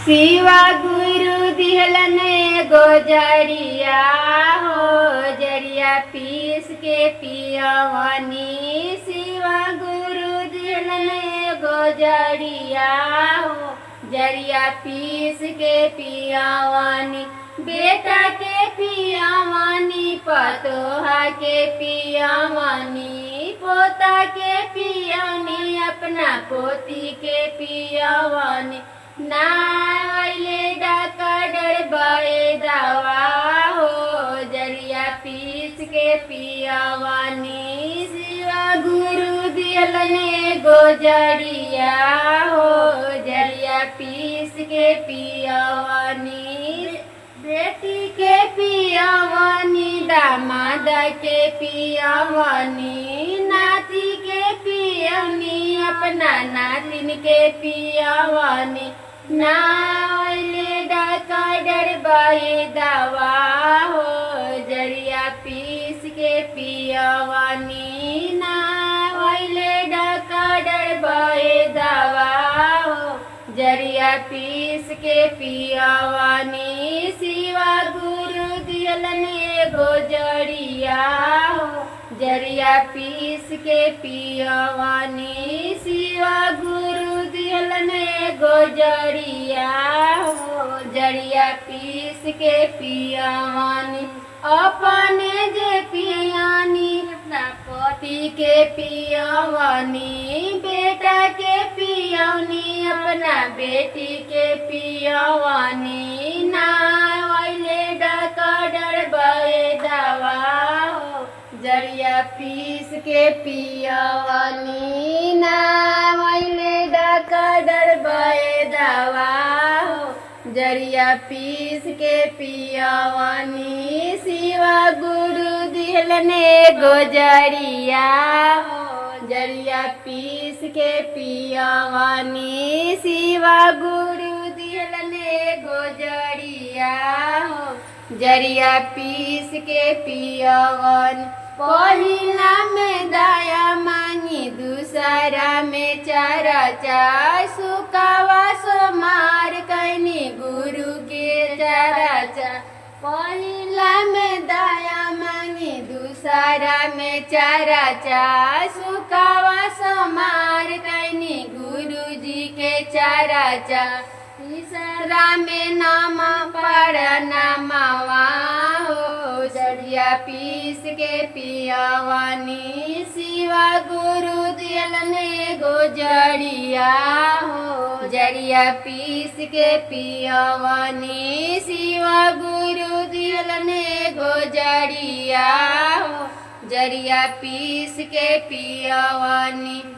शिवा गुरु दिहलन एगो जरिया हो, जरिया पीस के पियवनी। शिवा गुरु दिहलन एगो जरिया हो, जरिया पीस के पियवनी। बेटा के पियवनी, पतोहा के पियवनी, पोता के पियवनी, अपना पोती के पियवनी। ना आइले डाका डरबाए दावा हो, जरिया पीस के पियवनी। शिवा गुरु दिहलन एगो जरिया हो, जरिया पीस के पियवनी। बेटी के पियवनी, दामाद के पियवनी, नाती के पियवनी, अपना नातिन के पियवनी। ना आइले डाका डरबाए दावा हो, जरिया पीस के पियवनी। ना आइले डाका डरबाए दावा हो, जरिया पीस के पियवनी। शिवा गुरु दिहलन एगो जरिया हो, जरिया पीस के पियवनी। शिवा गुरु दिहलन एगो जरिया हो, जरिया पीस के पियवनी। अपने जे पियानी, अपना पति के पियवनी। बेटा के पियवनी, अपना बेटी के पियवनी। ना आइले डाका डरबाए दावा हो, जरिया पीस के पियवनी। ना आइले डाका डरबाए दावा हो, जरिया पीस के पियवनी। शिवा गुरु दिहलन एगो जरिया हो, जरिया पीस के पियवनी। शिवा गुरु दिहलन एगो जरिया हो, जरिया पीस के पियवनी। पहिला में दया मांगी, दूसरा में चर्चा, सुकावा सोमार कैनी गुरु के चर्चा। पहिला में दया मांगी, दूसरा में चर्चा, सुकावा सोमार कैनी गुरु जी के चर्चा। तीसरा में नाम नामवा हो, जरिया पीस के पियवनी। शिवा गुरु दिहलन एगो जरिया हो, जरिया पीस के पियवनी। शिवा गुरु दिहलन एगो जरिया हो, जरिया पीस के पियवनी।